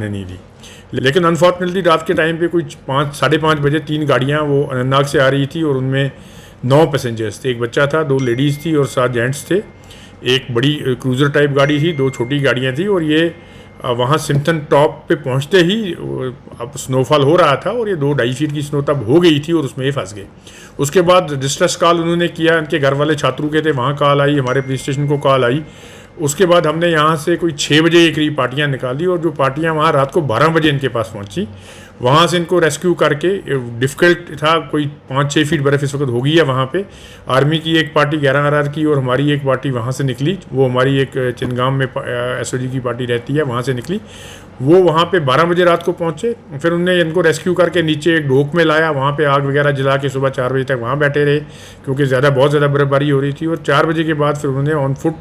नहीं दी। लेकिन अनफॉर्चुनेटली रात के टाइम पे कोई 5-5:30 बजे 3 गाड़ियाँ वो अनंतनाग से आ रही थी और उनमें 9 पैसेंजर्स थे। एक बच्चा था, 2 लेडीज़ थी और 7 जेंट्स थे। एक बड़ी क्रूज़र टाइप गाड़ी थी, 2 छोटी गाड़ियाँ थी और ये वहाँ सिम्पटन टॉप पे पहुँचते ही अब स्नोफॉल हो रहा था और ये 2-2.5 फीट की स्नो तब हो गई थी और उसमें ये फंस गए। उसके बाद डिस्ट्रेस कॉल उन्होंने किया, उनके घर वाले छात्रों के थे, वहाँ कॉल आई, हमारे पुलिस स्टेशन को कॉल आई। उसके बाद हमने यहाँ से कोई 6 बजे के करीब पार्टियाँ निकाली और जो पार्टियाँ वहाँ रात को 12 बजे इनके पास पहुँची, वहाँ से इनको रेस्क्यू करके, डिफ़िकल्ट था, कोई 5-6 फीट बर्फ़ इस वक्त हो गई है वहाँ पे। आर्मी की एक पार्टी 11 RR की और हमारी एक पार्टी वहाँ से निकली, वो हमारी एक चिनगाम में SOG की पार्टी रहती है, वहाँ से निकली। वो वहाँ पे 12 बजे रात को पहुँचे, फिर उनने इनको रेस्क्यू करके नीचे एक ढोक में लाया, वहाँ पे आग वगैरह जला के सुबह 4 बजे तक वहाँ बैठे रहे क्योंकि बहुत ज़्यादा बर्फबारी हो रही थी। और 4 बजे के बाद फिर उन्होंने ऑन फुट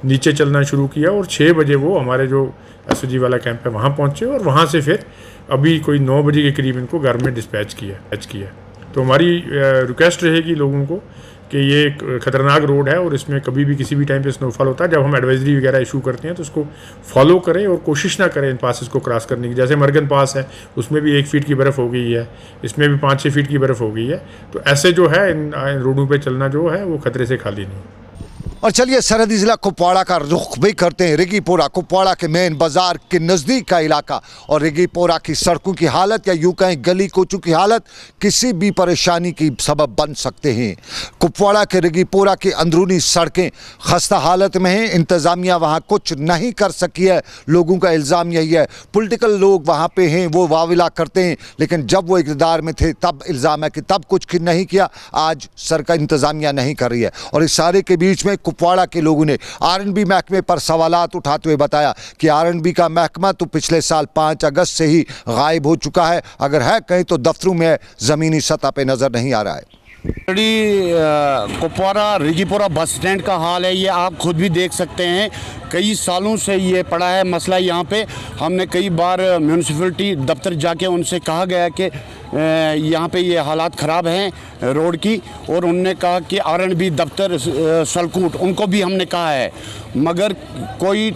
नीचे चलना शुरू किया और 6 बजे वो हमारे जो SOG वाला कैंप है वहाँ पहुँचे और वहाँ से फिर अभी कोई 9 बजे के करीब इनको घर में डिस्पैच किया। तो हमारी रिक्वेस्ट रहेगी लोगों को कि ये एक ख़तरनाक रोड है और इसमें कभी भी किसी भी टाइम पे स्नोफॉल होता है। जब हम एडवाइजरी वगैरह इशू करते हैं तो उसको फॉलो करें और कोशिश ना करें इन पासेस को क्रॉस करने की। जैसे मरगन पास है, उसमें भी 1 फीट की बर्फ़ हो गई है, इसमें भी 5-6 फीट की बर्फ़ हो गई है। तो ऐसे जो है इन रोडों पर चलना जो है वो खतरे से खाली नहीं। और चलिए सरहदी जिला कुपवाड़ा का रुख भी करते हैं। रिगीपोरा कुपवाड़ा के मेन बाजार के नज़दीक का इलाका और रिगीपोरा की सड़कों की हालत या यूं कहें गली कोचों की हालत किसी भी परेशानी की सबब बन सकते हैं। कुपवाड़ा के रिगीपोरा की अंदरूनी सड़कें खस्ता हालत में हैं, इंतज़ामिया वहाँ कुछ नहीं कर सकी है। लोगों का इल्ज़ाम यही है, पॉलिटिकल लोग वहाँ पे हैं, वो वाविला करते हैं, लेकिन जब वो इक़्तिदार में थे तब इल्ज़ाम है कि तब कुछ नहीं किया, आज सरकार इंतज़ामिया नहीं कर रही है। और इस सारे के बीच में कुपवाड़ा के लोगों ने R&B महकमे पर सवालात उठाते हुए बताया कि R&B का महकमा तो पिछले साल 5 अगस्त से ही गायब हो चुका है, अगर है कहीं तो दफ्तरों में ज़मीनी सतह पे नज़र नहीं आ रहा है। कुपवाड़ा रिगीपोरा बस स्टैंड का हाल है, ये आप खुद भी देख सकते हैं। कई सालों से ये पड़ा है मसला यहाँ पे। हमने कई बार म्यूनिसिपलिटी दफ्तर जाके उनसे कहा गया कि यहाँ पे ये हालात ख़राब हैं रोड की, और उनने कहा कि R&B दफ्तर सलकूट, उनको भी हमने कहा है, मगर कोई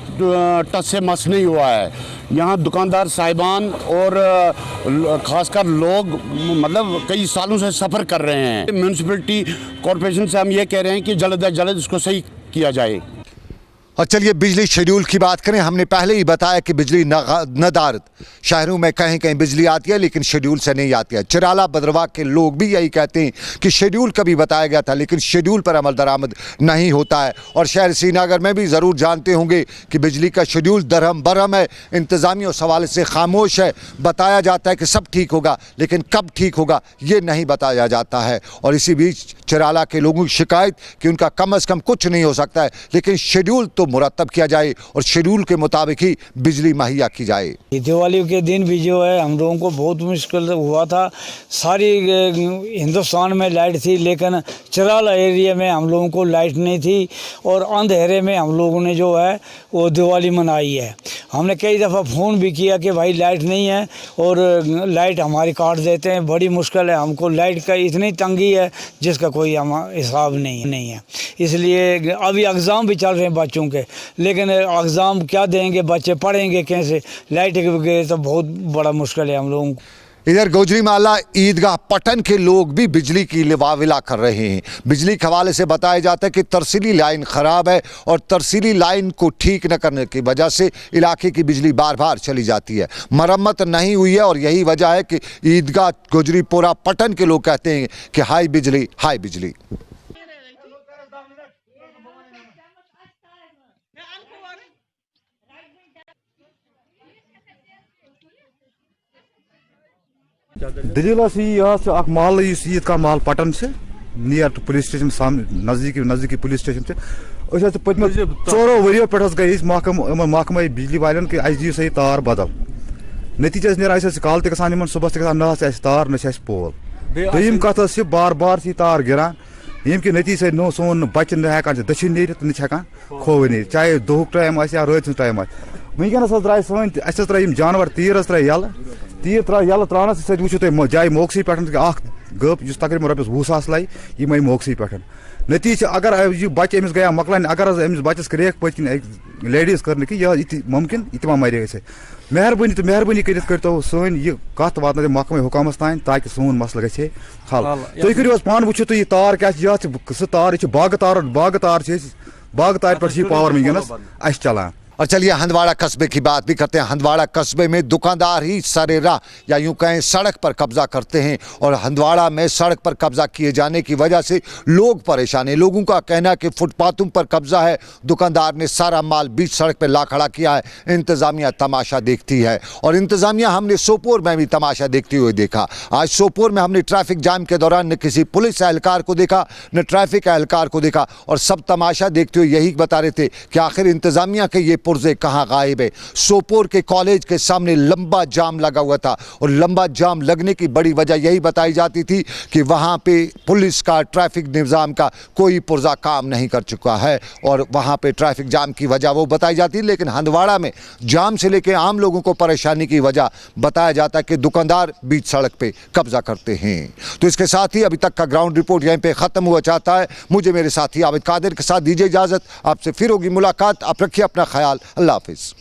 टस से मस नहीं हुआ है। यहाँ दुकानदार साहिबान और ख़ासकर लोग मतलब कई सालों से सफ़र कर रहे हैं। म्यूनिसिपलिटी कॉरपोरेशन से हम ये कह रहे हैं कि जल्द अज जल्द इसको सही किया जाए। और चलिए बिजली शेड्यूल की बात करें। हमने पहले ही बताया कि बिजली नदारद शहरों में कहीं कहीं बिजली आती है लेकिन शेड्यूल से नहीं आती है। चिराला भद्रवाह के लोग भी यही कहते हैं कि शेड्यूल कभी बताया गया था लेकिन शेड्यूल पर अमल दरामद नहीं होता है। और शहर श्रीनगर में भी ज़रूर जानते होंगे कि बिजली का शेड्यूल दरहम बरहम है, इंतज़ामिया उस हवाले से खामोश है। बताया जाता है कि सब ठीक होगा लेकिन कब ठीक होगा ये नहीं बताया जाता है। और इसी बीच चिराला के लोगों की शिकायत कि उनका कम अज़ कम कुछ नहीं हो सकता है लेकिन शेड्यूल तो मुरतब किया जाए और शेड्यूल के मुताबिक ही बिजली मुहैया की जाए। दिवाली के दिन भी जो है हम लोगों को बहुत मुश्किल हुआ था। सारी हिंदुस्तान में लाइट थी लेकिन चिराला एरिया में हम लोगों को लाइट नहीं थी और अंधेरे में हम लोगों ने जो है वो दिवाली मनाई है। हमने कई दफ़ा फ़ोन भी किया कि भाई लाइट नहीं है और लाइट हमारी काट देते हैं, बड़ी मुश्किल है हमको, लाइट का इतनी तंगी है जिसका कोई हिसाब नहीं है। इसलिए अभी एग्ज़ाम भी चल रहे हैं बच्चों के, लेकिन एग्ज़ाम क्या देंगे, बच्चे पढ़ेंगे कैसे, लाइट के बगैर तो बहुत बड़ा मुश्किल है हम लोगों को। इधर गोजरी माला ईदगाह पटन के लोग भी बिजली की वाविला कर रहे हैं। बिजली के हवाले से बताया जाता है कि तरसीली लाइन ख़राब है और तरसीली लाइन को ठीक न करने की वजह से इलाके की बिजली बार बार चली जाती है, मरम्मत नहीं हुई है। और यही वजह है कि ईदगाह गोजरीपोरा पटन के लोग कहते हैं कि हाई बिजली हाई बिजली। दलील यहाँ महल ईद का महल पटन से नियर टू पुलिस स्टेशन सामने नज़दीकी पुलिस स्टेशन से पत्म 4 वरियों पे गई महकमा बिजली वाले कि अस दियो सही तार बदल। नतीजे नीर कल तक सुबह न तार न पोल। दोम कत बार बार तार गिरान यम कि नतीजे नो सोन बच्चे न दक्षिण नीर न खो नीर, चाहे दोह टाइम या रात टाइम वनकस द्राय सन त्रा जानवर तीर त्रा यल तीर त्रा यल त्रान वो जाए मोक्सी पे गप तकरीबन रपस 20,000 लगे यम मोक्सी पे। नतीज अगर यह बच्चे अमिस गया मकलान अगर अमिस बच्चस क्रेक पत्किन लेडीज कर यह मुमकिन यह मरे गए मेहरबानी करो सन यह कत वात महकमे हुकामस तान ताकि सोन मसल गए हल तुम करो पान वो तुम तार क्या सह तार यह बाग तार पे पावर वनकस अस चलान। और चलिए हंदवाड़ा कस्बे की बात भी करते हैं। हंदवाड़ा कस्बे में दुकानदार ही सरेराह या यूं कहें सड़क पर कब्जा करते हैं और हंदवाड़ा में सड़क पर कब्जा किए जाने की वजह से लोग परेशान हैं। लोगों का कहना है कि फुटपाथों पर कब्जा है, दुकानदार ने सारा माल बीच सड़क पर ला खड़ा किया है, इंतजामिया तमाशा देखती है। और इंतजामिया हमने सोपोर में भी तमाशा देखते हुए देखा। आज सोपोर में हमने ट्रैफिक जाम के दौरान न किसी पुलिस एहलकार को देखा न ट्रैफिक एहलकार को देखा और सब तमाशा देखते हुए यही बता रहे थे कि आखिर इंतजामिया के ये पुर्जे कहां गायब है। सोपोर के कॉलेज के सामने लंबा जाम लगा हुआ था और लंबा जाम लगने की बड़ी वजह यही बताई जाती थी कि वहां पे पुलिस का ट्रैफिक निजाम का कोई पुर्जा काम नहीं कर चुका है और वहां पे ट्रैफिक जाम की वजह वो बताई जाती है। लेकिन हंदवाड़ा में जाम से लेकर आम लोगों को परेशानी की वजह बताया जाता है कि दुकानदार बीच सड़क पे कब्जा करते हैं। तो इसके साथ ही अभी तक का ग्राउंड रिपोर्ट यहीं पे खत्म हुआ चाहता है। मुझे मेरे साथी आबिद कादिर के साथ दीजिए इजाजत। आपसे फिर होगी मुलाकात। आप रखिए अपना ख्याल। अल्लाह हाफिज।